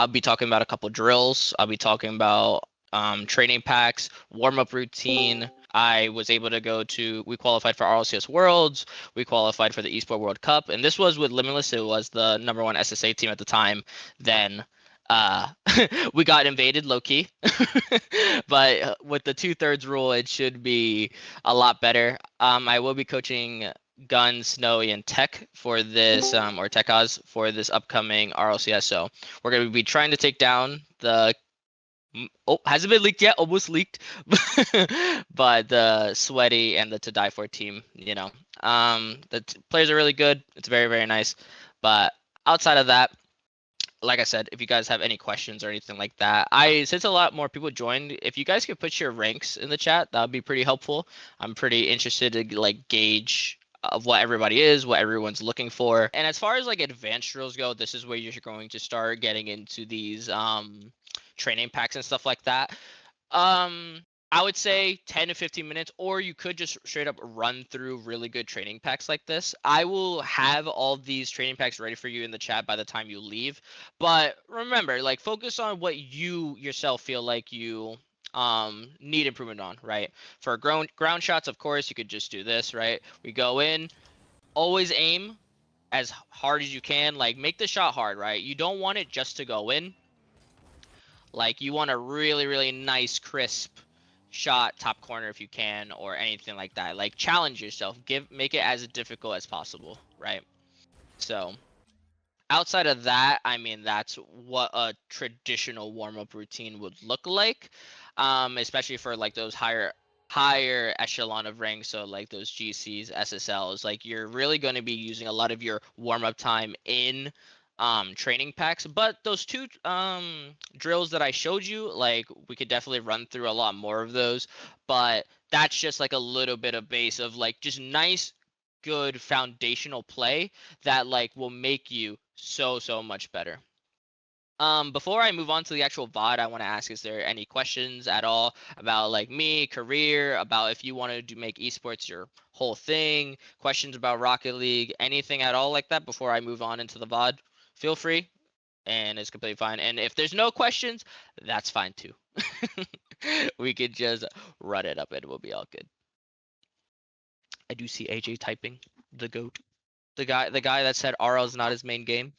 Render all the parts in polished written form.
I'll be talking about a couple drills. I'll be talking about training packs, warm-up routine. I was able to we qualified for RLCS Worlds. We qualified for the Esport World Cup. And this was with Limitless. It was the #1 SSA team at the time. Then uh, we got invaded low-key. But with the 2/3 rule, it should be a lot better. I will be coaching Gun, Snowy, and Tech for this, or Tech Oz for this upcoming RLCS. So we're going to be trying to take down the. Oh, hasn't been leaked yet. Almost leaked, but the Sweaty and the To Die For team. The players are really good. It's very, very nice. But outside of that, like I said, if you guys have any questions or anything like that, since a lot more people joined, if you guys could put your ranks in the chat, that would be pretty helpful. I'm pretty interested to like gauge of what everybody is, what everyone's looking for. And as far as like advanced drills go, this is where you're going to start getting into these training packs and stuff like that. I would say 10 to 15 minutes, or you could just straight up run through really good training packs like this. I will have all these training packs ready for you in the chat by the time you leave. But remember, like, focus on what you yourself feel like you need improvement on, right? For ground shots, of course, you could just do this, right? We go in, always aim as hard as you can. Like, make the shot hard, right? You don't want it just to go in. Like, you want a really, really nice, crisp shot top corner if you can, or anything like that. Like, challenge yourself. Make it as difficult as possible, right? So outside of that, I mean, that's what a traditional warm-up routine would look like, especially for like those higher echelon of ranks. So like those GCs, SSLs, like you're really going to be using a lot of your warm-up time in training packs. But those two drills that I showed you, like, we could definitely run through a lot more of those. But that's just like a little bit of base of like just nice, good foundational play that like will make you so much better. Before I move on to the actual VOD, I want to ask, is there any questions at all about like me, career, about if you wanted to make esports your whole thing, questions about Rocket League, anything at all like that before I move on into the VOD? Feel free, and it's completely fine. And if there's no questions, that's fine too. We could just run it up and we'll be all good. I do see AJ typing, the GOAT. The guy that said RL is not his main game.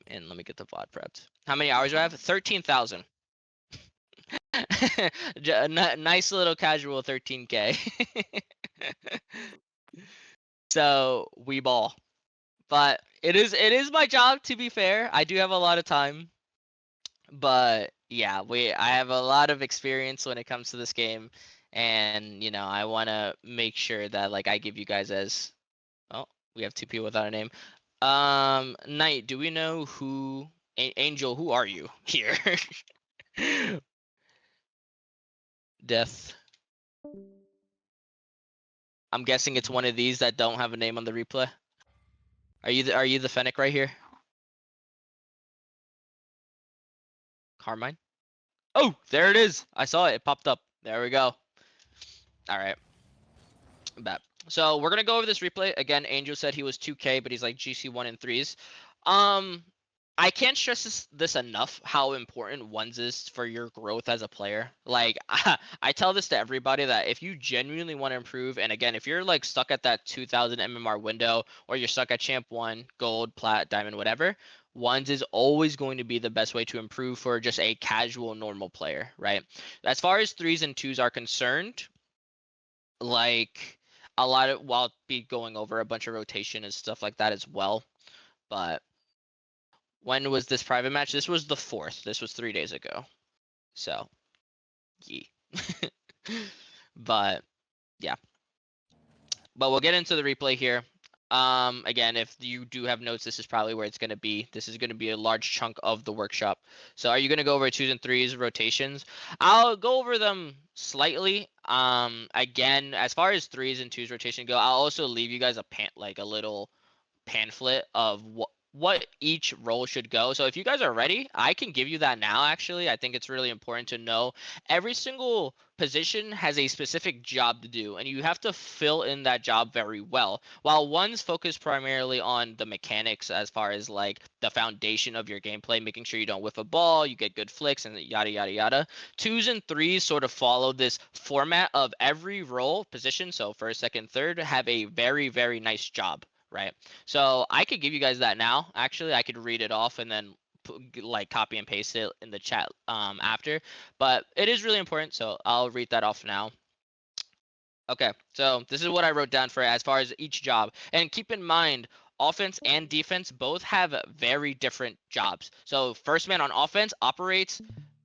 And let me get the VOD prepped. How many hours do I have? 13,000. Nice little casual 13K. So we ball. But it is my job, to be fair. I do have a lot of time. But yeah, I have a lot of experience when it comes to this game. And, I want to make sure that like I give you guys as we have two people without a name. Knight, do we know who Angel, who are you here? Death. I'm guessing it's one of these that don't have a name on the replay. Are you the Fennec right here? Carmine? Oh, there it is. I saw it. It popped up. There we go. All right. Bet. So we're gonna go over this replay again. Angel said he was 2K, but he's like GC 1 and 3s. I can't stress this enough, how important ones is for your growth as a player. Like, I tell this to everybody that if you genuinely want to improve, and again, if you're like stuck at that 2000 MMR window, or you're stuck at Champ 1, Gold, Plat, Diamond, whatever, ones is always going to be the best way to improve for just a casual, normal player, right? As far as 3s and 2s are concerned, like, a lot of, while be going over a bunch of rotation and stuff like that as well, but when was this private match? This was the 4th. This was 3 days ago. So, yeah. But, yeah. But we'll get into the replay here. Again, if you do have notes, this is probably where it's going to be. This is going to be a large chunk of the workshop. So are you going to go over 2s and 3s rotations? I'll go over them slightly. Again, as far as 3s and 2s rotation go, I'll also leave you guys a little pamphlet of what each role should go. So if you guys are ready, I can give you that now, actually. I think it's really important to know every single position has a specific job to do, and you have to fill in that job very well. While one's focused primarily on the mechanics as far as like the foundation of your gameplay, making sure you don't whiff a ball, you get good flicks, and yada, yada, yada. Twos and threes sort of follow this format of every role position, so first, second, third, have a very, very nice job, right? So I could give you guys that now. Actually, I could read it off and then like copy and paste it in the chat after. But it is really important, so I'll read that off now. Okay, so this is what I wrote down for as far as each job. And keep in mind, offense and defense both have very different jobs. So first man on offense operates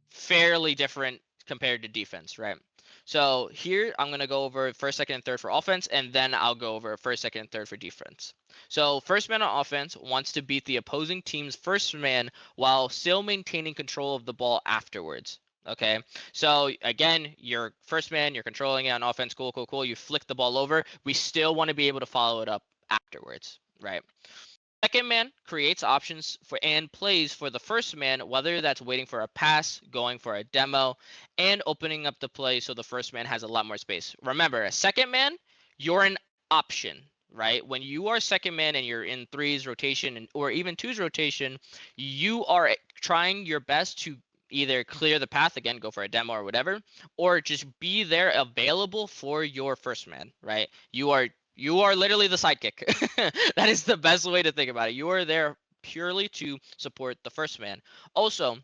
fairly different compared to defense, right? So here I'm going to go over first, second, and third for offense, and then I'll go over first, second, and third for defense. So first man on offense wants to beat the opposing team's first man while still maintaining control of the ball afterwards. Okay, so again, you're first man, you're controlling it on offense, cool, cool, cool. You flick the ball over. We still want to be able to follow it up afterwards, right? Second man creates options for and plays for the first man, whether that's waiting for a pass, going for a demo, and opening up the play so the first man has a lot more space. Remember, a second man, you're an option, right? When you are second man and you're in threes rotation or even twos rotation, you are trying your best to either clear the path, again, go for a demo or whatever, or just be there available for your first man, right? You are literally the sidekick. That is the best way to think about it. You are there purely to support the first man. Also,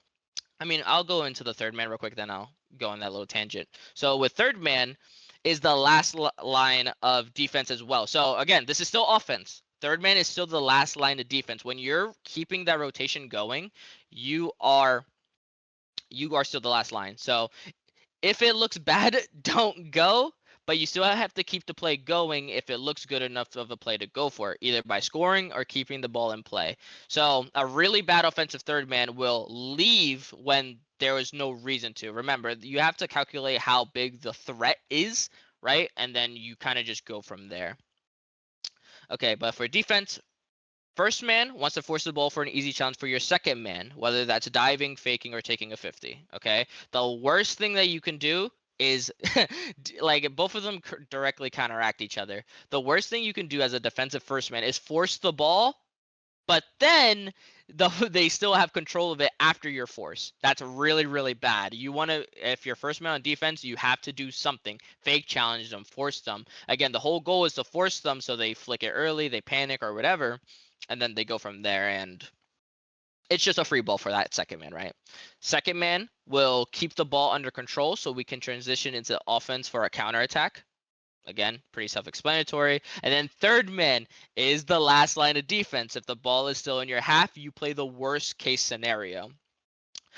I mean, I'll go into the third man real quick, then I'll go on that little tangent. So with third man is the last line of defense as well. So again, this is still offense. Third man is still the last line of defense. When you're keeping that rotation going, you are still the last line. So if it looks bad, don't go, but you still have to keep the play going if it looks good enough of a play to go for, either by scoring or keeping the ball in play. So a really bad offensive third man will leave when there is no reason to. Remember, you have to calculate how big the threat is, right? And then you kind of just go from there. Okay, but for defense, first man wants to force the ball for an easy challenge for your second man, whether that's diving, faking, or taking a 50. Okay. The worst thing that you can do is like both of them directly counteract each other. The worst thing you can do as a defensive first man is force the ball, but then they still have control of it after your force. That's really, really bad. You want to, if you're first man on defense, you have to do something. Fake challenge them, force them. Again, the whole goal is to force them so they flick it early, they panic or whatever, and then they go from there. And it's just a free ball for that second man, right? Second man will keep the ball under control so we can transition into offense for a counterattack. Again, pretty self-explanatory. And then third man is the last line of defense. If the ball is still in your half, you play the worst case scenario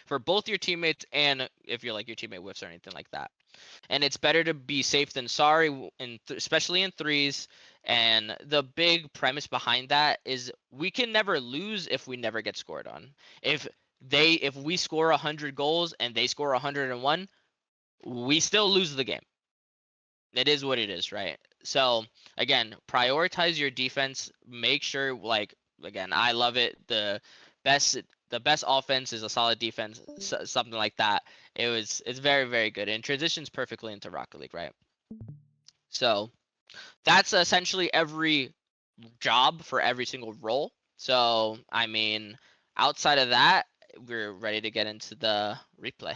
for both your teammates and if you're like your teammate whiffs or anything like that. And it's better to be safe than sorry, especially in threes. And the big premise behind that is we can never lose if we never get scored on. If we score 100 goals and they score 101, we still lose the game. It is what it is, right? So again, prioritize your defense. Make sure, like, again, I love it. Best the best offense is a solid defense, something like that. It's very, very good and transitions perfectly into Rocket League, right? So that's essentially every job for every single role. So I mean, outside of that, we're ready to get into the replay.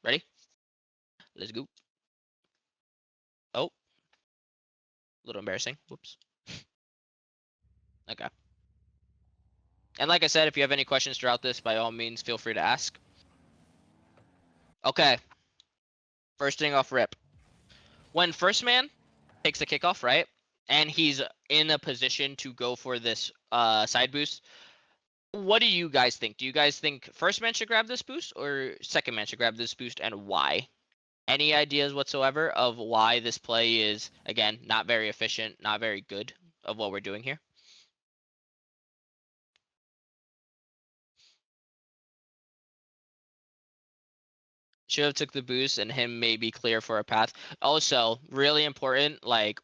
Ready? Let's go. Oh, a little embarrassing. Whoops. Okay. And like I said, if you have any questions throughout this, by all means, feel free to ask. Okay. First thing off rip. When first man takes the kickoff, right? And he's in a position to go for this side boost. What do you guys think? Do you guys think first man should grab this boost or second man should grab this boost, and why? Any ideas whatsoever of why this play is, again, not very efficient, not very good of what we're doing here? Should have took the boost and him maybe clear for a path. Also, really important, like,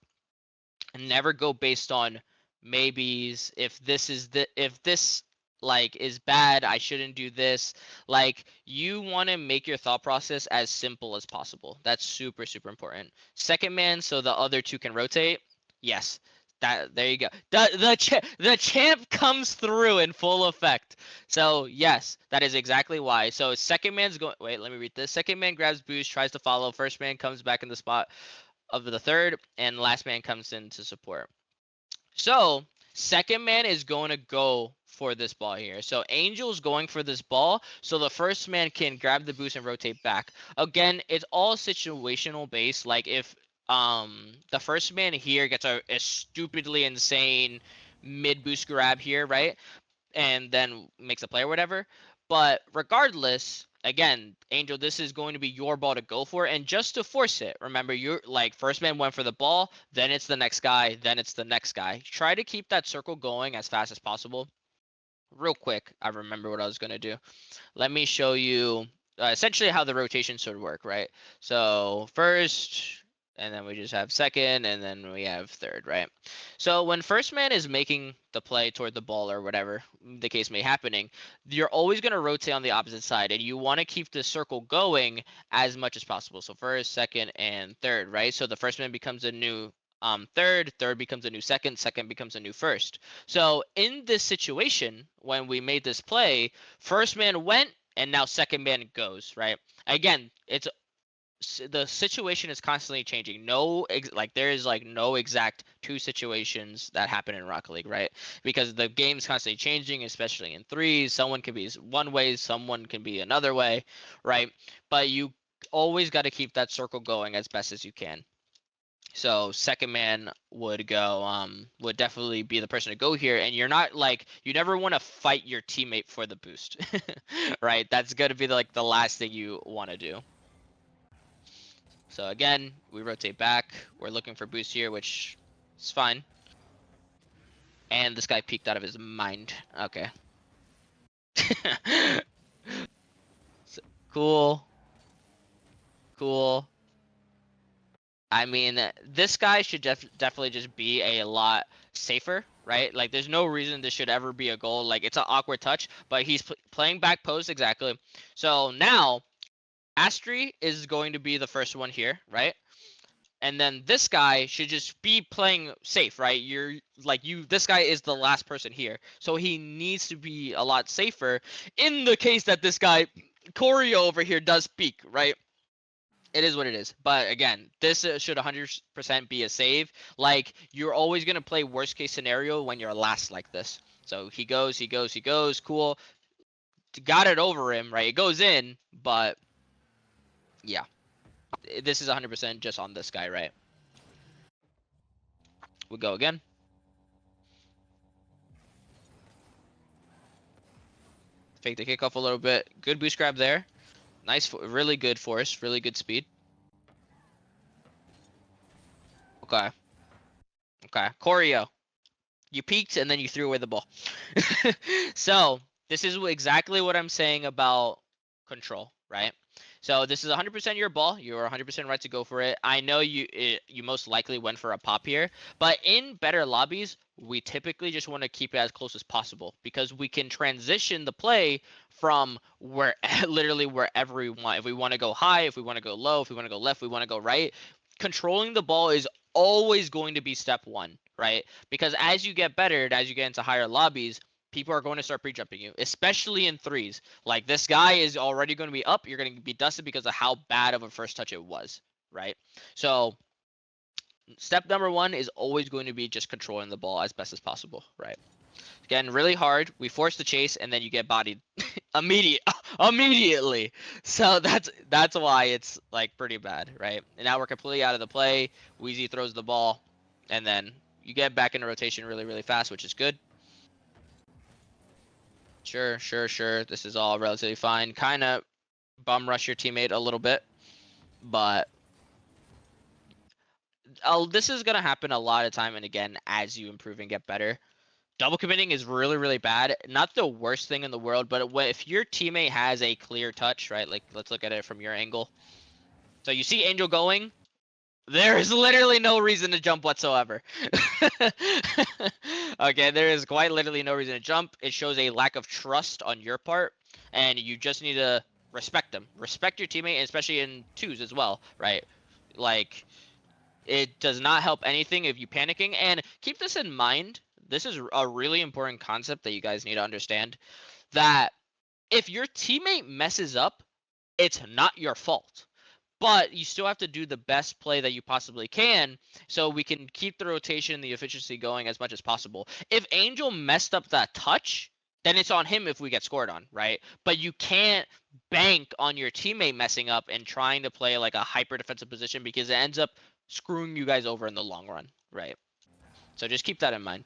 never go based on maybes. If this like is bad, I shouldn't do this. Like you want to make your thought process as simple as possible. That's super super important. Second man, so the other two can rotate. Yes, that there you go. The champ comes through in full effect. So yes, that is exactly why. So second man's going. Wait, let me read this. Second man grabs boost, tries to follow. First man comes back in the spot of the third, and last man comes in to support. So second man is going to go for this ball here. So Angel's going for this ball, so the first man can grab the boost and rotate back. Again, it's all situational based. Like if the first man here gets a stupidly insane mid boost grab here, right? And then makes a play or whatever. But regardless, again, Angel, this is going to be your ball to go for, and just to force it. Remember, you're like first man went for the ball, then it's the next guy, then it's the next guy. Try to keep that circle going as fast as possible. Real quick, I remember what I was gonna do. Let me show you essentially how the rotation should work, right? So first, and then we just have second, and then we have third, right? So when first man is making the play toward the ball or whatever the case may happening, you're always going to rotate on the opposite side, and you want to keep the circle going as much as possible. So first, second, and third, right? So the first man becomes a new third, third becomes a new second, second becomes a new first. So in this situation, when we made this play, first man went, and now second man goes, right? Again, it's the situation is constantly changing. Like there is like no exact two situations that happen in Rocket League, right? Because the game's constantly changing, especially in threes. Someone can be one way, someone can be another way, right? But you always got to keep that circle going as best as you can. So second man would definitely be the person to go here, and you're not like you never want to fight your teammate for the boost, right? That's gonna be like the last thing you want to do. So again, we rotate back. We're looking for boost here, which is fine. And this guy peeked out of his mind. Okay. So, cool. Cool. I mean, this guy should definitely just be a lot safer, right? Like, there's no reason this should ever be a goal. Like, it's an awkward touch, but he's playing back post exactly. So now, Astri is going to be the first one here, right? And then this guy should just be playing safe, right? This guy is the last person here. So he needs to be a lot safer in the case that this guy, Choreo over here, does peak, right? It is what it is. But again, this should 100% be a save. Like, you're always going to play worst case scenario when you're last like this. So he goes, he goes, he goes. Cool. Got it over him, right? It goes in, but yeah. This is 100% just on this guy, right? We go again. Fake the kickoff a little bit. Good boost grab there. Nice, really good force, really good speed. Okay. Okay. Choreo. You peeked and then you threw away the ball. So this is exactly what I'm saying about control, right? So this is 100% your ball. You're 100% right to go for it. I know you most likely went for a pop here, but in better lobbies, we typically just want to keep it as close as possible because we can transition the play from where literally wherever we want. If we want to go high, if we want to go low, if we want to go left, we want to go right. Controlling the ball is always going to be step one, right? Because as you get better and as you get into higher lobbies, people are going to start pre-jumping you, especially in threes. Like this guy is already going to be up. You're going to be dusted because of how bad of a first touch it was, right? So step number one is always going to be just controlling the ball as best as possible, right? Again, really hard. We force the chase, and then you get bodied immediately. So that's why it's like pretty bad, right? And now we're completely out of the play. Wheezy throws the ball, and then you get back into rotation really, really fast, which is good. Sure, sure, sure. This is all relatively fine. Kind of bum rush your teammate a little bit, but this is gonna happen a lot of time and again as you improve and get better. Double committing is really, really bad. Not the worst thing in the world, but if your teammate has a clear touch, right? Like, let's look at it from your angle. So you see Angel going. There is literally no reason to jump whatsoever. Okay, there is quite literally no reason to jump. It shows a lack of trust on your part, and you just need to respect them. Respect your teammate, especially in twos as well, right? Like, it does not help anything if you panicking. And keep this in mind. This is a really important concept that you guys need to understand. That if your teammate messes up, it's not your fault. But you still have to do the best play that you possibly can so we can keep the rotation and the efficiency going as much as possible. If Angel messed up that touch, then it's on him if we get scored on, right? But you can't bank on your teammate messing up and trying to play like a hyper defensive position because it ends up screwing you guys over in the long run, right? So just keep that in mind.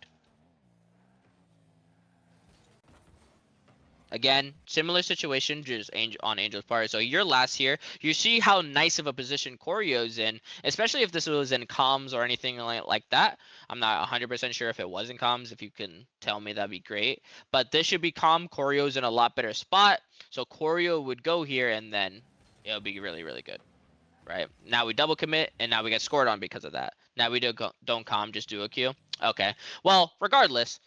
Again, similar situation, just on Angel's part. So you're last here. You see how nice of a position Choreo's in, especially if this was in comms or anything like that. I'm not 100% sure if it was in comms. If you can tell me, that'd be great. But this should be calm. Choreo's in a lot better spot. So Choreo would go here, and then it'll be really, really good. Right? Now we double commit, and now we get scored on because of that. Now we don't calm, just do a Q. Okay. Well, regardless,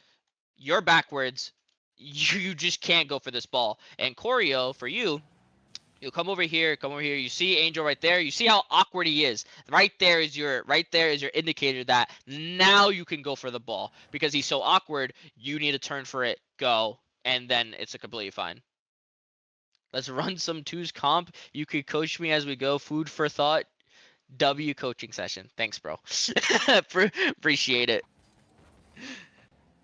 you're backwards. You just can't go for this ball. And Choreo, for you, you come over here, come over here. You see Angel right there. You see how awkward he is. Right there is your indicator that now you can go for the ball because he's so awkward. You need to turn for it, go, and then it's a completely fine. Let's run some twos comp. You could coach me as we go. Food for thought. W coaching session. Thanks, bro. Appreciate it.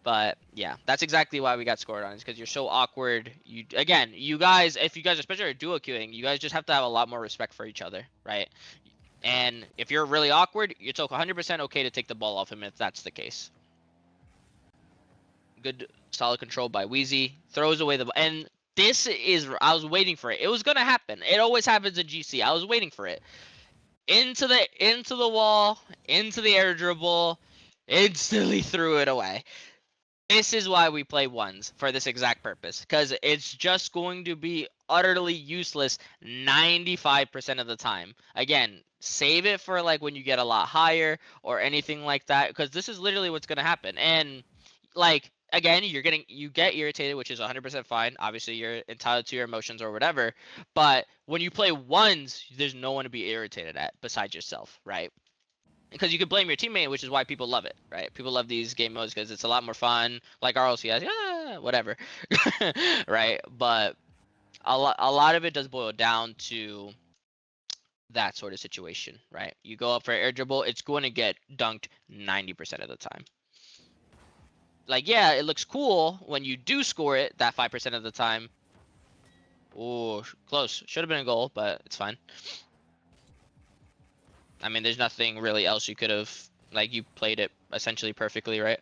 But yeah, that's exactly why we got scored on. Is because you're so awkward. You guys, if you guys, especially are duo queuing, you guys just have to have a lot more respect for each other, right? And if you're really awkward, it's 100% okay to take the ball off him if that's the case. Good, solid control by Wheezy. Throws away the and this is I was waiting for it. It was gonna happen. It always happens in GC. I was waiting for it. Into the wall, into the air dribble, instantly threw it away. This is why we play ones for this exact purpose, because it's just going to be utterly useless 95% of the time. Again, save it for like when you get a lot higher or anything like that, because this is literally what's going to happen. And like again, you get irritated, which is 100% fine. Obviously, you're entitled to your emotions or whatever. But when you play ones, there's no one to be irritated at besides yourself, right? Because you can blame your teammate, which is why people love it, right? People love these game modes because it's a lot more fun. Like RLCS, yeah, whatever, right? But a lot of it does boil down to that sort of situation, right? You go up for air dribble, it's going to get dunked 90% of the time. Like, yeah, it looks cool when you do score it that 5% of the time. Ooh, close. Should have been a goal, but it's fine. I mean, there's nothing really else you could have, like, you played it essentially perfectly, right?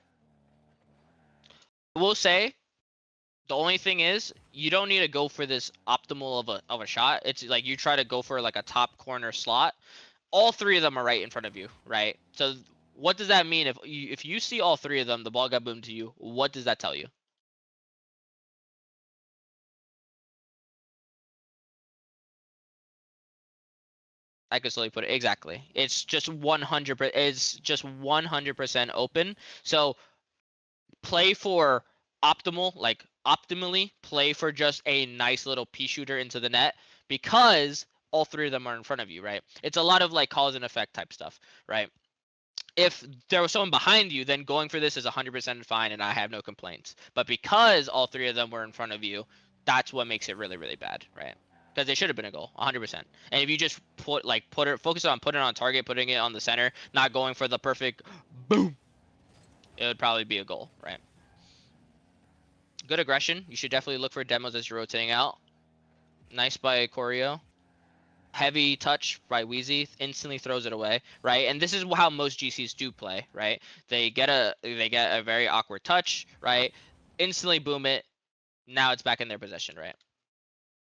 I will say, the only thing is, you don't need to go for this optimal of a shot. It's like you try to go for like a top corner slot. All three of them are right in front of you, right? So what does that mean if you see all three of them, the ball got boomed to you? What does that tell you? I could slowly put it exactly. It's just 100. It's just 100% open. So play for optimally play for just a nice little pea shooter into the net because all three of them are in front of you, right? It's a lot of like cause and effect type stuff, right? If there was someone behind you, then going for this is 100% fine and I have no complaints. But because all three of them were in front of you, that's what makes it really, really bad, right? Because it should have been a goal, 100%. And if you just focus on putting it on target, putting it on the center, not going for the perfect boom, it would probably be a goal, right? Good aggression. You should definitely look for demos as you're rotating out. Nice by Choreo. Heavy touch by Wheezy. Instantly throws it away, right? And this is how most GCs do play, right? They get a very awkward touch, right? Instantly boom it. Now it's back in their possession, right?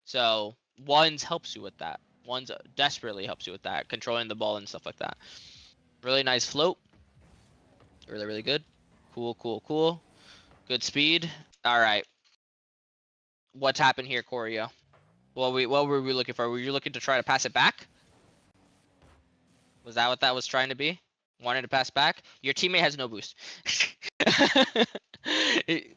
So ones helps you with that. Ones desperately helps you with that, controlling the ball and stuff like that. Really nice float. Really, really good. Cool, cool, cool. Good speed. All right. What's happened here, Choreo? What were we looking for? Were you looking to try to pass it back? Was that what that was trying to be? Wanted to pass back? Your teammate has no boost.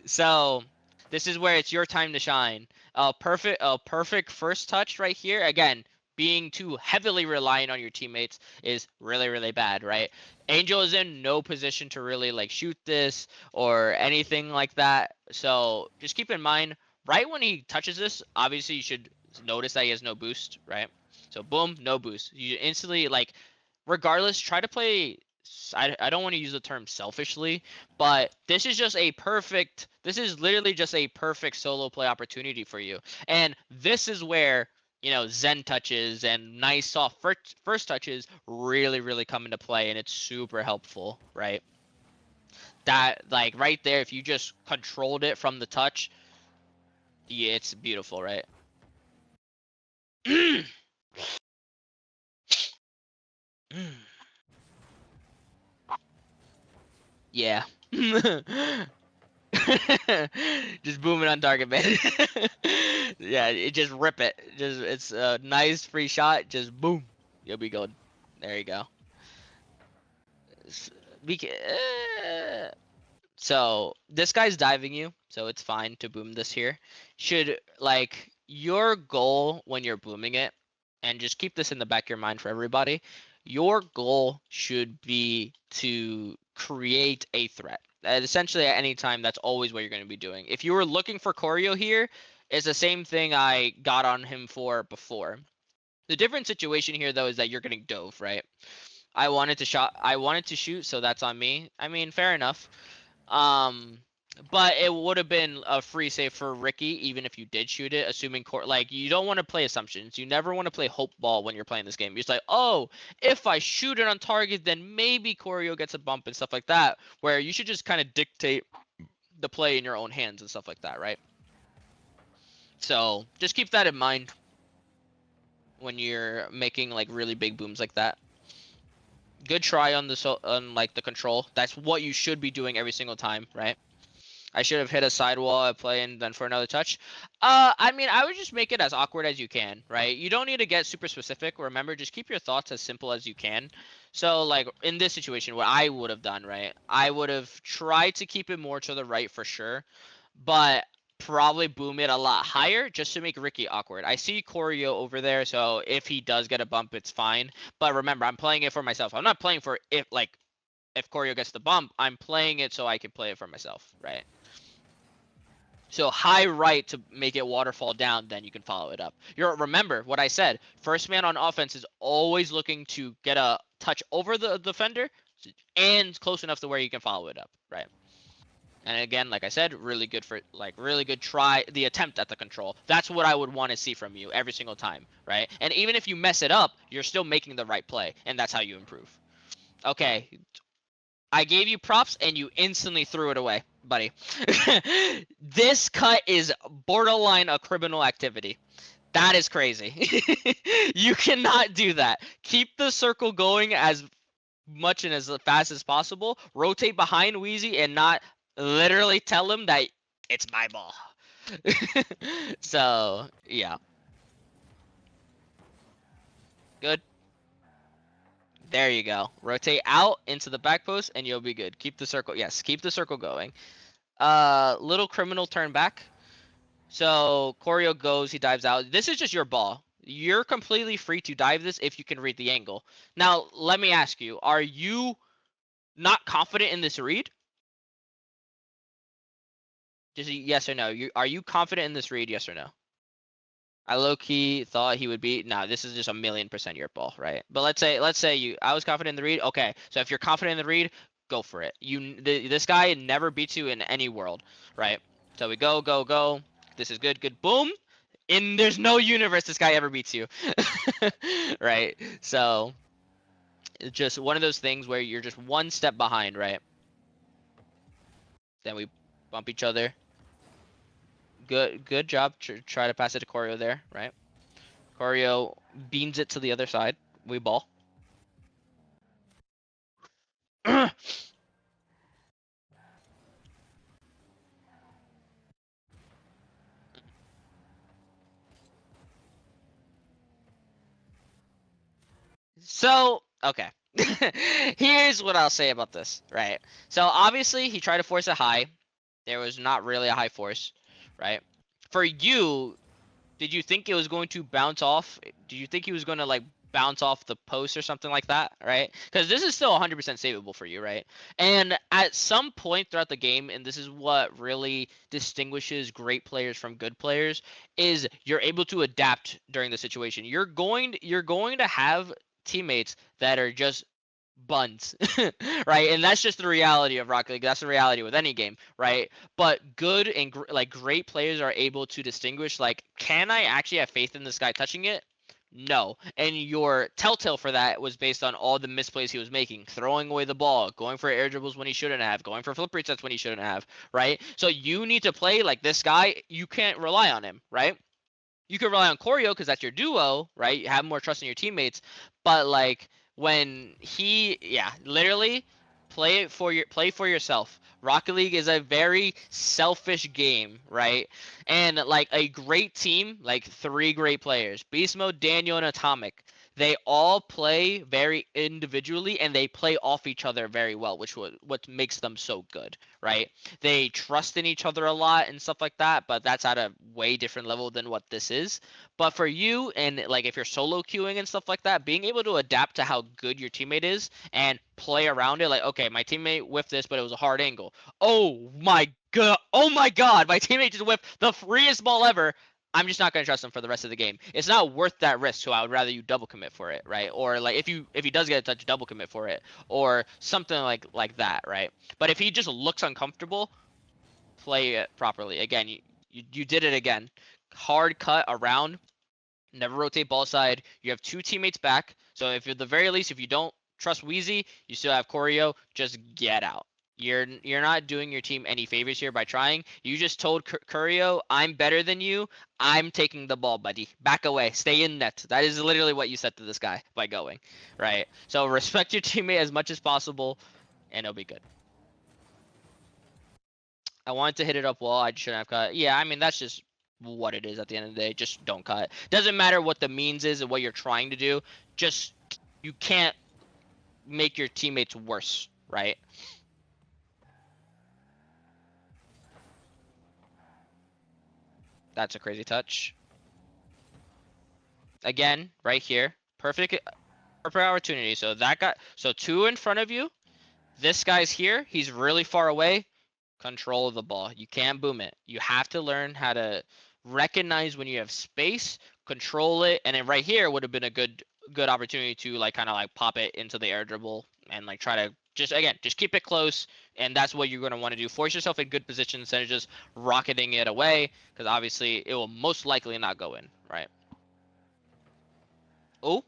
So this is where it's your time to shine. A perfect first touch right here. Again, being too heavily reliant on your teammates is really, really bad, right? Angel is in no position to really like shoot this or anything like that. So just keep in mind, right when he touches this, obviously you should notice that he has no boost, right? So boom, no boost. You instantly like regardless, try to play. I don't want to use the term selfishly, but this is just a perfect. This is literally just a perfect solo play opportunity for you. And this is where Zen touches and nice soft first touches really, really come into play, and it's super helpful, right? That like right there, if you just controlled it from the touch, yeah, it's beautiful, right? Yeah. Just boom it on target, man. Yeah, it just rip it. Just it's a nice free shot. Just boom, you'll be good. There you go. S- We can, so this guy's diving you, so it's fine to boom this here. Should like your goal when you're booming it, and just keep this in the back of your mind for everybody. Your goal should be to create a threat. And essentially, at any time, that's always what you're going to be doing. If you were looking for choreo here, it's the same thing I got on him for before. The different situation here, though, is that you're getting dove, right? I wanted to shoot, so that's on me. I mean, fair enough. Um, but it would have been a free save for Ricky, even if you did shoot it, assuming like you don't want to play assumptions. You never want to play hope ball when you're playing this game. You're just like, oh, if I shoot it on target, then maybe choreo gets a bump and stuff like that. Where you should just kind of dictate the play in your own hands and stuff like that, right? So just keep that in mind when you're making like really big booms like that. Good try on on like the control. That's what you should be doing every single time, right? I should have hit a sidewall at play and then for another touch. I mean, I would just make it as awkward as you can, right? You don't need to get super specific. Remember, just keep your thoughts as simple as you can. So, like in this situation, what I would have done, right? I would have tried to keep it more to the right for sure, but probably boom it a lot higher just to make Ricky awkward. I see Choreo over there, so if he does get a bump, it's fine. But remember, I'm playing it for myself. I'm not playing for if Choreo gets the bump, I'm playing it so I can play it for myself, right? So high right to make it waterfall down, then you can follow it up. Remember what I said. First man on offense is always looking to get a touch over the defender and close enough to where you can follow it up, right? And again, like I said, really good for like really good try the attempt at the control. That's what I would want to see from you every single time, right? And even if you mess it up, you're still making the right play, and that's how you improve. Okay, I gave you props and you instantly threw it away, buddy. This cut is borderline a criminal activity. That is crazy. You cannot do that. Keep the circle going as much and as fast as possible. Rotate behind Wheezy and not literally tell him that it's my ball. So, yeah. Good. There you go. Rotate out into the back post and you'll be good. Keep the circle. Yes, keep the circle going. Little criminal turn back. So Choreo goes, he dives out. This is just your ball. You're completely free to dive this if you can read the angle. Now, let me ask you, are you not confident in this read? Just yes or no. Are you confident in this read, yes or no? I low key thought he would be. No, this is just a million% your ball, right? But let's say I was confident in the read. Okay, so if you're confident in the read, go for it. This guy never beats you in any world, right? So we go go go. This is good good boom. There's no universe this guy ever beats you, right? So it's just one of those things where you're just one step behind, right? Then we bump each other. Good job. Try to pass it to Choreo there, right? Choreo beans it to the other side. We ball. So, okay. Here's what I'll say about this, right? So obviously he tried to force it high. There was not really a high force, right? For you, did you think it was going to bounce off? Did you think he was going to like bounce off the post or something like that, right? Because this is still 100% savable for you, right? And at some point throughout the game, and this is what really distinguishes great players from good players, is you're able to adapt during the situation. You're going to have teammates that are just buns, right? And that's just the reality of Rocket League. That's the reality with any game, right? But good and like great players are able to distinguish, like, can I actually have faith in this guy touching it? No. And your telltale for that was based on all the misplays he was making, throwing away the ball, going for air dribbles when he shouldn't have, going for flip resets when he shouldn't have, right? So you need to play like this guy. You can't rely on him, right? You can rely on Choreo because that's your duo, right? You have more trust in your teammates. But like when yeah, literally play for yourself. Rocket League is a very selfish game, right? And like a great team, like three great players, Beast Mode, Daniel, and Atomic. They all play very individually and they play off each other very well, which what makes them so good, right? They trust in each other a lot and stuff like that, but that's at a way different level than what this is. But for you, and like if you're solo queuing and stuff like that, being able to adapt to how good your teammate is and play around it, like, okay, my teammate whiffed this, but it was a hard angle. Oh my god, my teammate just whiffed the freest ball ever. I'm just not going to trust him for the rest of the game. It's not worth that risk, so I would rather you double commit for it, right? Or like if he does get a touch, double commit for it, or something like that, right? But if he just looks uncomfortable, play it properly. Again, you did it again. Hard cut around, never rotate ball side. You have two teammates back, so if at the very least, if you don't trust Wheezy, you still have Choreo. Just get out. You're not doing your team any favors here by trying. You just told Choreo, I'm better than you. I'm taking the ball, buddy. Back away. Stay in net. That is literally what you said to this guy by going, right? So respect your teammate as much as possible, and it'll be good. I wanted to hit it up wall. I shouldn't have cut. Yeah, I mean, that's just what it is at the end of the day. Just don't cut. Doesn't matter what the means is and what you're trying to do. Just, you can't make your teammates worse, right? That's a crazy touch. Again, right here. Perfect opportunity. So that guy, so two in front of you. This guy's here. He's really far away. Control the ball. You can't boom it. You have to learn how to recognize when you have space, control it, and then right here would have been a good opportunity to like kind of like pop it into the air dribble and like try to just keep it close, and that's what you're going to want to do. Force yourself in good position instead of just rocketing it away, because obviously it will most likely not go in, right? Oh,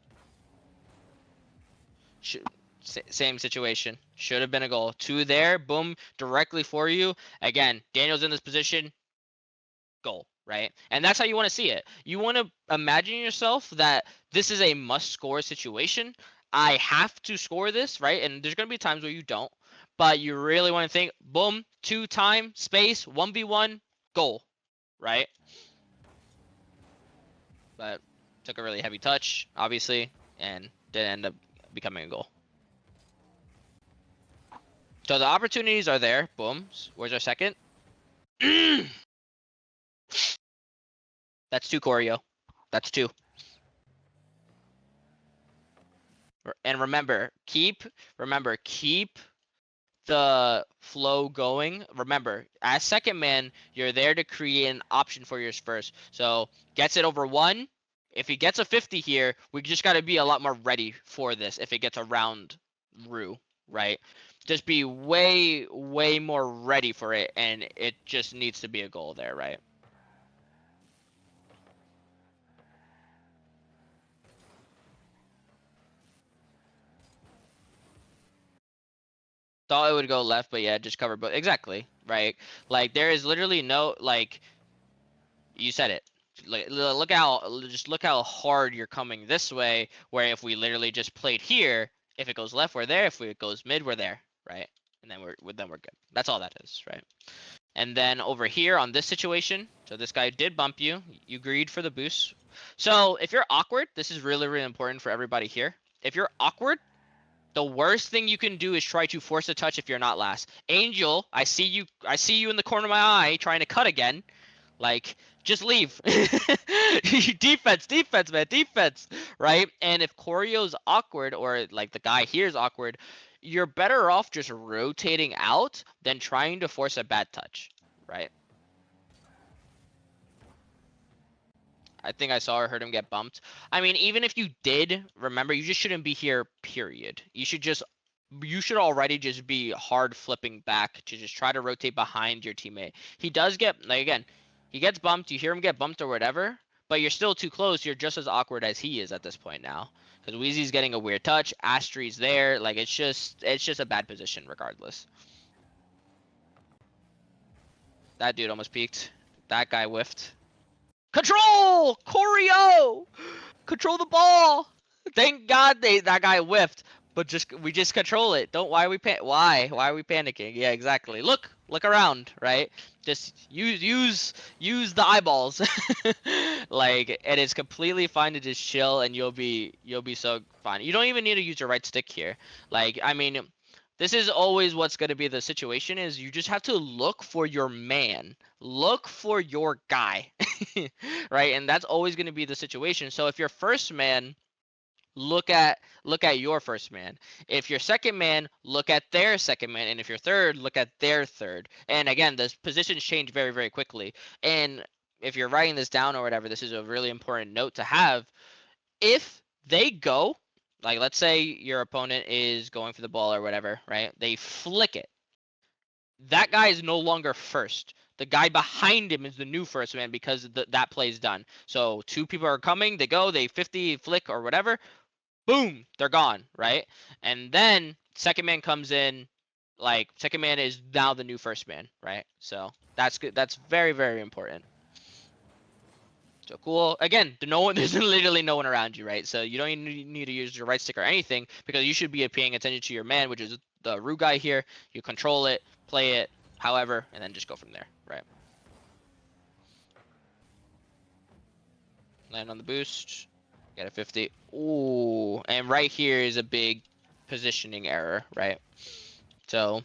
same situation. Should have been a goal. Two there, boom, directly for you. Again, Daniel's in this position, goal, right? And that's how you want to see it. You want to imagine yourself that this is a must score situation. I have to score this, right? And there's going to be times where you don't, but you really want to think, boom, two time, space, 1v1, goal, right? But took a really heavy touch, obviously, and did end up becoming a goal. So the opportunities are there. Boom. Where's our second? That's two, Choreo. That's two. And remember, keep the flow going. Remember, as second man, you're there to create an option for yours first. So gets it over one. If he gets a 50 here, we just got to be a lot more ready for this. If it gets around Rue, right? Just be way more ready for it, and it just needs to be a goal there, right? Thought it would go left, but yeah, just cover both. Exactly, right? Like there is literally no like. You said it. Like look how hard you're coming this way. Where if we literally just played here, if it goes left, we're there. If it goes mid, we're there, right? And then we're good. That's all that is, right? And then over here on this situation, so this guy did bump you. You agreed for the boost. So if you're awkward, this is really important for everybody here. If you're awkward, The worst thing you can do is try to force a touch if you're not last. Angel, I see you. I see you in the corner of my eye trying to cut again. Like, just leave. Defense, defense, man, defense, right? And if choreo's awkward or like the guy here is awkward, you're better off just rotating out than trying to force a bad touch, right? I think I saw or heard him get bumped. I mean, even if you did, remember, you just shouldn't be here, period. You should already just be hard flipping back to just try to rotate behind your teammate. He does get, like, again, he gets bumped. You hear him get bumped or whatever, but you're still too close. You're just as awkward as he is at this point now. Because Wheezy's getting a weird touch. Astry's there. Like, it's just a bad position regardless. That dude almost peeked. That guy whiffed. Control! Choreo! Control the ball. Thank God that guy whiffed. But we just control it. Don't why are we panicking? Yeah, exactly. Look around, right? Just use the eyeballs. Like it is completely fine to just chill and you'll be so fine. You don't even need to use your right stick here. Like I mean, this is always what's going to be the situation is you just have to look for your man. Look for your guy. Right? And that's always going to be the situation. So if your first man, look at your first man. If your second man, look at their second man, and if you're third, look at their third. And again, the positions change very, very quickly. And if you're writing this down or whatever, this is a really important note to have. If they go, like let's say your opponent is going for the ball or whatever, right? They flick it. That guy is no longer first. The guy behind him is the new first man because that play is done. So two people are coming, they go, they 50 flick or whatever, boom, they're gone, right? And then second man comes in, like second man is now the new first man, right? So that's good. That's very, very important. So cool. Again, there's literally no one around you, right? So you don't even need to use your right stick or anything because you should be paying attention to your man, which is the root guy here. You control it, play it, however, and then just go from there, right? Land on the boost. Get a 50. Ooh, and right here is a big positioning error, right? So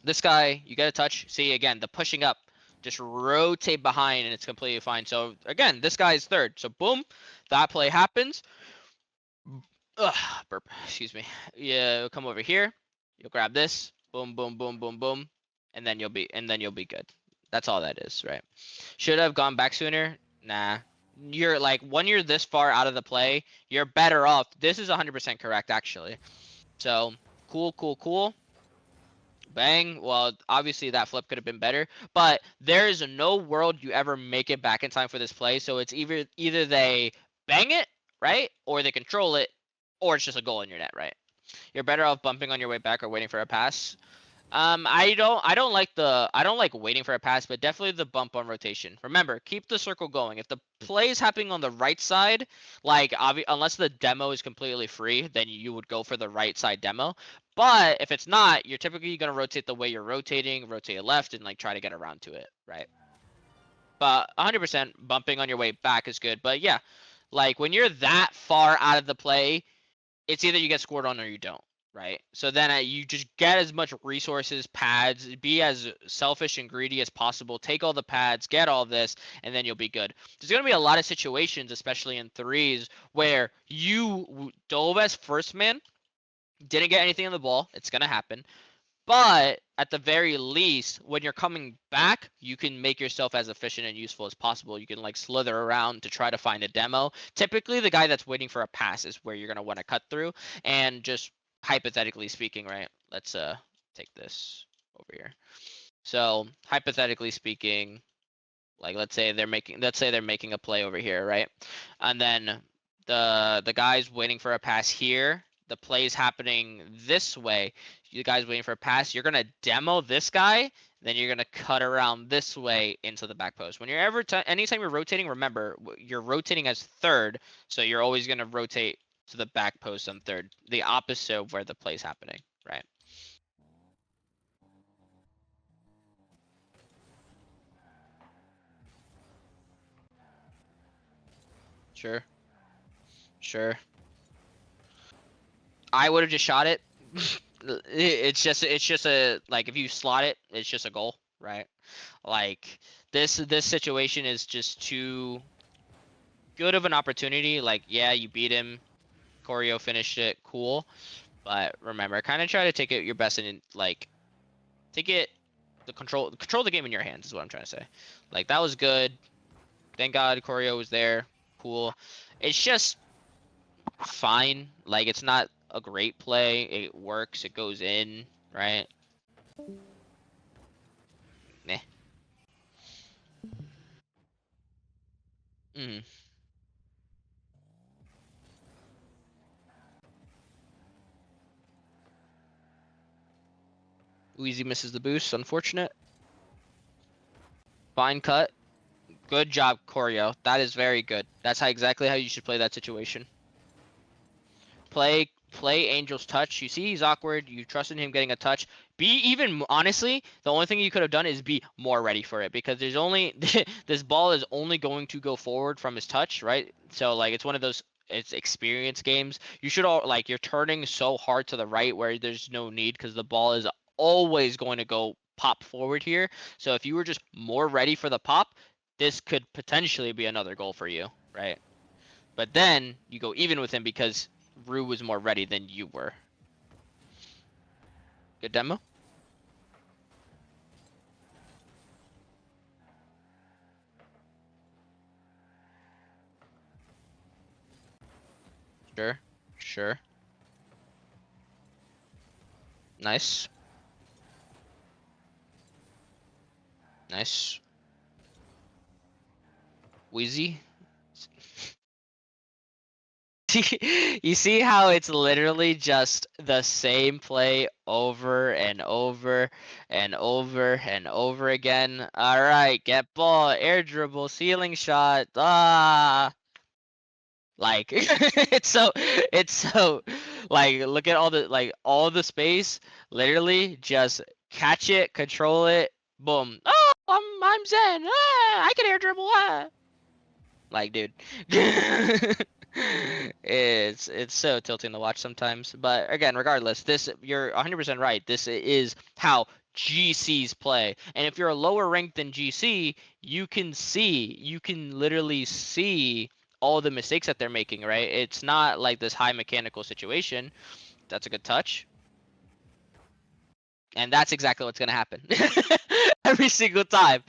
this guy, you get a touch. See, again, the pushing up. Just rotate behind and it's completely fine. So again, this guy is third. So boom, that play happens. Ugh, burp. Excuse me. Yeah, come over here. You'll grab this. Boom, boom, boom, boom, boom, and then you'll be good. That's all that is, right? Should have gone back sooner. Nah. You're like when you're this far out of the play, you're better off. This is 100% correct, actually. So cool, cool, cool. Bang. Well, obviously that flip could have been better, but there is no world you ever make it back in time for this play. So it's either they bang it, right, or they control it, or it's just a goal in your net, right? You're better off bumping on your way back or waiting for a pass. I don't like waiting for a pass, but definitely the bump on rotation. Remember, keep the circle going. If the play is happening on the right side, like unless the demo is completely free, then you would go for the right side demo. But if it's not, you're typically gonna rotate the way you're rotating, rotate it left, and like try to get around to it, right? But 100% bumping on your way back is good. But yeah, like when you're that far out of the play, it's either you get scored on or you don't, right? So then you just get as much resources, pads, be as selfish and greedy as possible, take all the pads, get all this, and then you'll be good. There's going to be a lot of situations, especially in threes, where you dove as first man, didn't get anything on the ball. It's going to happen. But at the very least, when you're coming back, you can make yourself as efficient and useful as possible. You can like slither around to try to find a demo. Typically, the guy that's waiting for a pass is where you're gonna want to cut through. And just hypothetically speaking, right? Let's take this over here. So hypothetically speaking, like let's say they're making a play over here, right? And then the guy's waiting for a pass here. The play's happening this way. You guys waiting for a pass. You're gonna demo this guy. Then you're gonna cut around this way into the back post. When you're anytime you're rotating, remember you're rotating as third, so you're always gonna rotate to the back post on third, the opposite of where the play's happening, right? Sure, sure. I would have just shot it. It's just a like if you slot it, it's just a goal, right? Like this situation is just too good of an opportunity. Like yeah, you beat him, choreo finished it, cool. But remember, kind of try to take it your best and like take it the control the game in your hands is what I'm trying to say. Like that was good. Thank God choreo was there. Cool. It's just fine. Like it's not a great play. It works. It goes in, right? Meh. Mm. Wheezy misses the boost. Unfortunate. Fine cut. Good job, choreo. That is very good. That's exactly how you should play that situation. Play Angel's touch. You see he's awkward. You trust in him getting a touch. Be even honestly, the only thing you could have done is be more ready for it because there's only this ball is only going to go forward from his touch, right? So like it's one of those it's experience games. You should all like you're turning so hard to the right where there's no need because the ball is always going to go pop forward here. So if you were just more ready for the pop, this could potentially be another goal for you, right? But then you go even with him because Rue was more ready than you were. Good demo? Sure. Sure. Nice. Nice. Wheezy. You see how it's literally just the same play over and over and over and over again. All right, get ball, air dribble, ceiling shot. Ah, like it's so like look at all the space. Literally just catch it, control it, boom. Oh, I'm Zen. Ah, I can air dribble. Ah. Like, dude, it's so tilting to watch sometimes. But again, regardless, this you're 100% right. This is how GCs play. And if you're a lower rank than GC, you can literally see all the mistakes that they're making, right? It's not like this high mechanical situation. That's a good touch. And that's exactly what's going to happen every single time.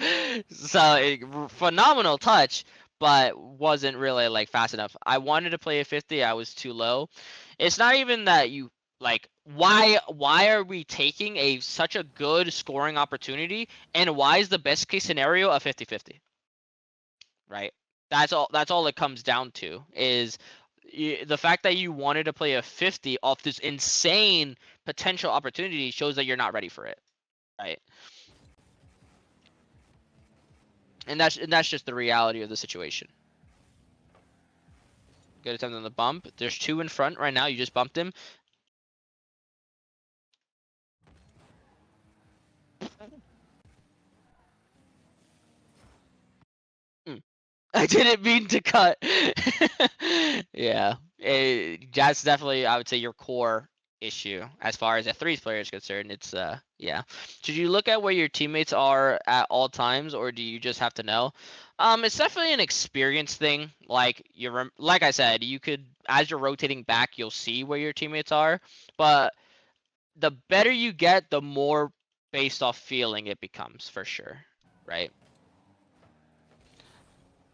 So phenomenal touch, but wasn't really like fast enough. I wanted to play a 50. I was too low. It's not even that you like why are we taking a such a good scoring opportunity and why is the best case scenario a 50-50, right? That's all it comes down to is the fact that you wanted to play a 50 off this insane potential opportunity shows that you're not ready for it, right? And that's just the reality of the situation. Good attempt on the bump. There's two in front right now. You just bumped him. Mm. I didn't mean to cut. Yeah, that's definitely I would say your core issue as far as a threes player is concerned. It's yeah. Should you look at where your teammates are at all times, or do you just have to know? It's definitely an experience thing. Like like I said, you could as you're rotating back, you'll see where your teammates are, but the better you get, the more based off feeling it becomes for sure, right?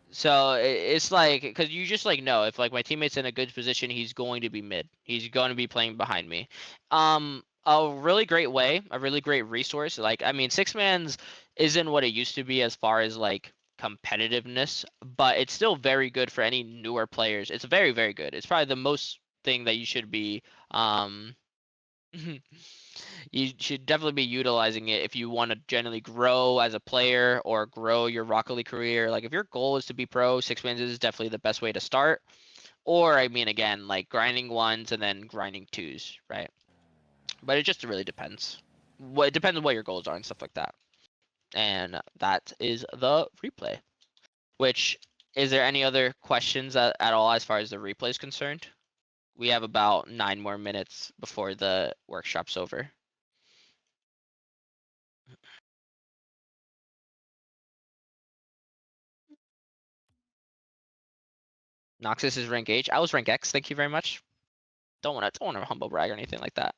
So it's like because you just like know if like my teammate's in a good position, he's going to be mid. He's going to be playing behind me. A really great way, a really great resource. Like I mean, six man's isn't what it used to be as far as like competitiveness, but it's still very good for any newer players. It's very very good. It's probably the most thing that you should be you should definitely be utilizing it if you want to generally grow as a player or grow your Rocket League career. Like if your goal is to be pro, six wins is definitely the best way to start. Or I mean, again, like grinding ones and then grinding twos, right? But it just really depends. What it depends on what your goals are and stuff like that. And that is the replay. Which is there any other questions at all as far as the replay is concerned? We have about 9 more minutes before the workshop's over. Noxes is rank H. I was rank X. Thank you very much. Don't want to humble brag or anything like that.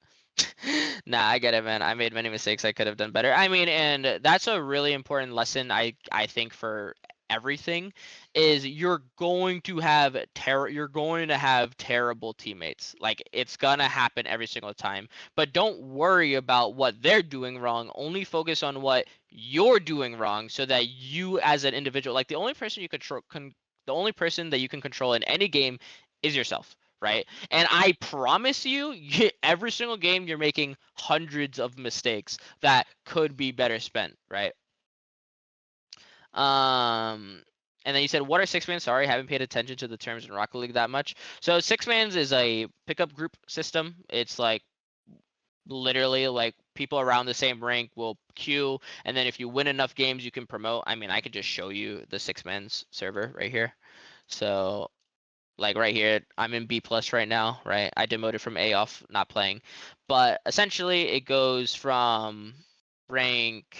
Nah, I get it, man. I made many mistakes. I could have done better. I mean, and that's a really important lesson I think for everything is you're going to have terrible teammates. Like it's gonna happen every single time. But don't worry about what they're doing wrong. Only focus on what you're doing wrong so that you as an individual, like the only person the only person that you can control in any game is yourself, right? And I promise you, every single game you're making hundreds of mistakes that could be better spent, right? And then you said, what are six mans? Sorry, I haven't paid attention to the terms in Rocket League that much. So six mans is a pickup group system. It's like literally like people around the same rank will queue, and then if you win enough games, you can promote. I mean, I could just show you the six mans server right here. So like right here, I'm in B plus right now, right? I demoted from A off not playing, but essentially it goes from rank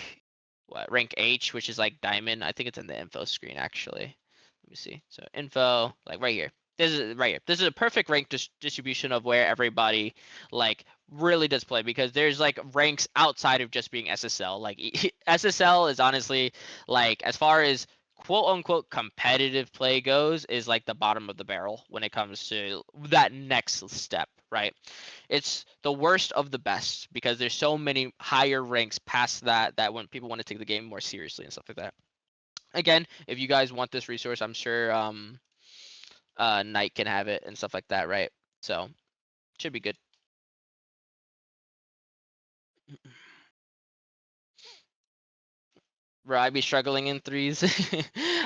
H, which is like diamond. I think it's in the info screen actually. Let me see. So info, like right here. This is right here. This is a perfect rank distribution of where everybody like really does play, because there's like ranks outside of just being SSL. Like SSL is honestly like, as far as quote unquote competitive play goes, is like the bottom of the barrel when it comes to that next step, right? It's the worst of the best because there's so many higher ranks past that that when people want to take the game more seriously and stuff like that. Again, if you guys want this resource, I'm sure Knight can have it and stuff like that, right? So should be good. Bro, I'd be struggling in threes.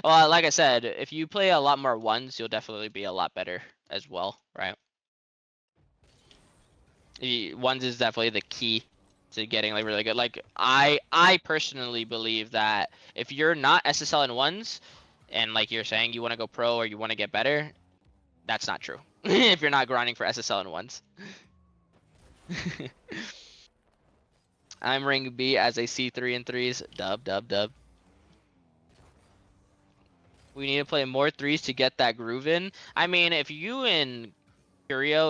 Well, like I said, if you play a lot more ones, you'll definitely be a lot better as well, right? Ones is definitely the key to getting like really good. Like I personally believe that if you're not SSL in ones, and like you're saying you want to go pro or you want to get better, that's not true. If you're not grinding for SSL in ones. I'm rank B as a C3 in threes. Dub, dub, dub. We need to play more threes to get that groove in. I mean, if you and Curio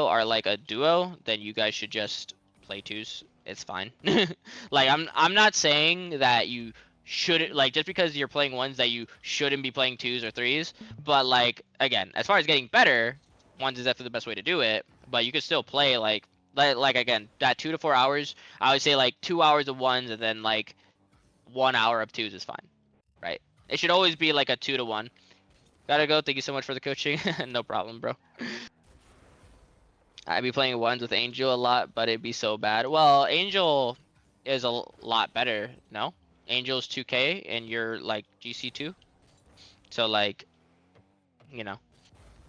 are like a duo, then you guys should just play twos. It's fine. Like I'm not saying that you shouldn't, like, just because you're playing ones that you shouldn't be playing twos or threes, but like again, as far as getting better, ones is definitely the best way to do it, but you could still play like again, that 2 to 4 hours, I would say like 2 hours of ones and then like 1 hour of twos is fine, right? It should always be like a 2 to 1. Gotta go. Thank you so much for the coaching. No problem, bro. I'd be playing ones with Angel a lot, but it'd be so bad. Well, Angel is a lot better, no? Angel's 2K and you're like GC2. So like, you know,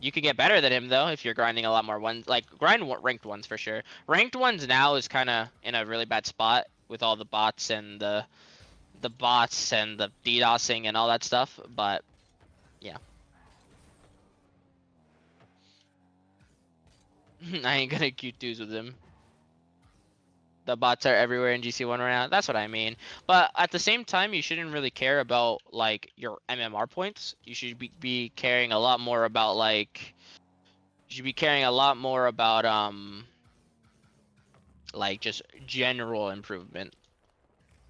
you could get better than him though if you're grinding a lot more ones. Like ranked ones for sure. Ranked ones now is kind of in a really bad spot with all the bots and the bots and the DDoSing and all that stuff, but yeah. I ain't gonna Q2s with him. The bots are everywhere in GC1 right now. That's what I mean. But at the same time, you shouldn't really care about like your MMR points. You should be caring a lot more about you should be caring a lot more about like just general improvement.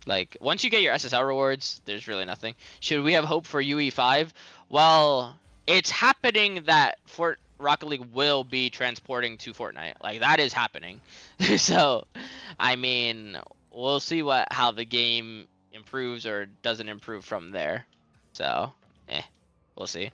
Like once you get your SSL rewards, there's really nothing. Should we have hope for UE5? Well, it's happening that Fort Rocket League will be transporting to Fortnite. Like that is happening. So, I mean, we'll see how the game improves or doesn't improve from there. So, we'll see.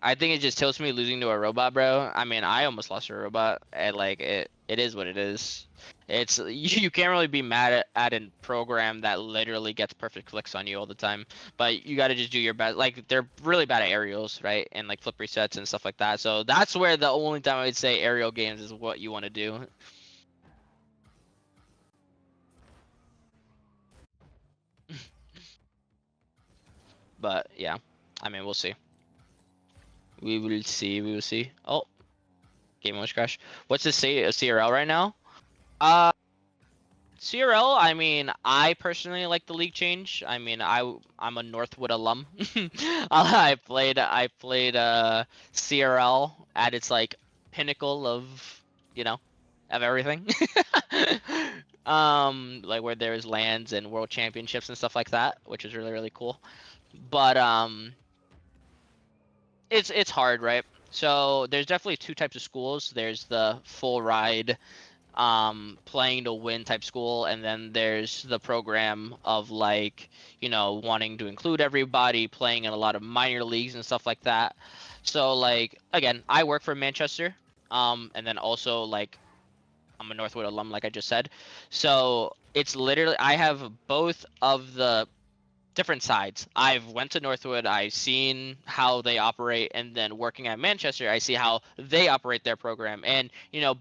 I think it just tilts me losing to a robot, bro. I mean, I almost lost to a robot, and like it is what it is. It's you can't really be mad at a program that literally gets perfect flicks on you all the time. But you got to just do your best. Like they're really bad at aerials, right? And like flip resets and stuff like that. So that's where the only time I would say aerial games is what you want to do. But yeah, I mean, we'll see. We will see. We will see. Oh, game almost crashed. What's the CRL right now? Uh, CRL. I mean, I personally like the league change. I mean, I'm a Northwood alum. I played CRL at its like pinnacle of you know of everything. Like where there's lands and world championships and stuff like that, which is really really cool. But it's hard, right? So there's definitely two types of schools. There's the full ride playing to win type school, and then there's the program of like wanting to include everybody, playing in a lot of minor leagues and stuff like that. So like again, I work for Manchester, and then also like I'm a Northwood alum, like I just said. So it's literally I have both of the different sides. I've went to Northwood, I've seen how they operate, and then working at Manchester, I see how they operate their program. And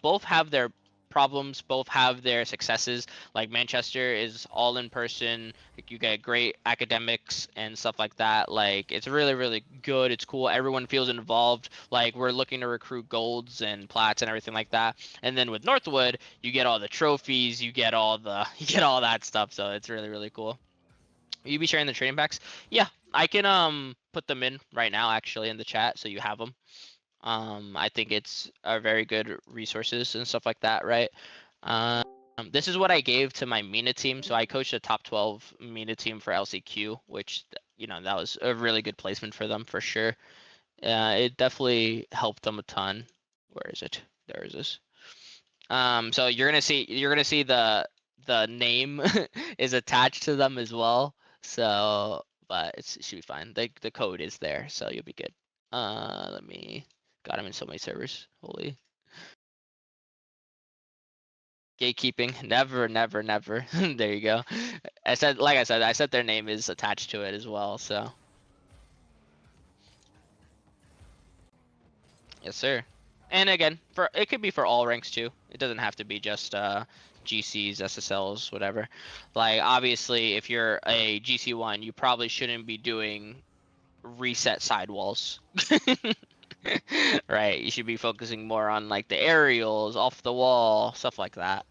both have their problems, both have their successes. Like Manchester is all in person, like you get great academics and stuff like that. Like it's really really good. It's cool. Everyone feels involved. Like we're looking to recruit golds and plats and everything like that. And then with Northwood, you get all the trophies, you get all the you get all that stuff. So it's really really cool. You be sharing the trading packs? Yeah, I can put them in right now actually in the chat so you have them. I think it's a very good resources and stuff like that, right? Um, this is what I gave to my MENA team. So I coached a top 12 MENA team for LCQ, which that was a really good placement for them for sure. It definitely helped them a ton. Where is it? There is this. So you're gonna see the name is attached to them as well. So, but it should be fine. The code is there, so you'll be good. Let me. God, I'm in so many servers. Holy gatekeeping. Never, never, never. There you go. I said their name is attached to it as well. So, yes, sir. And again, for it could be for all ranks too. It doesn't have to be just GCs, SSLs, whatever. Like obviously, if you're a GC1, you probably shouldn't be doing reset sidewalls. Right? You should be focusing more on like the aerials, off the wall, stuff like that.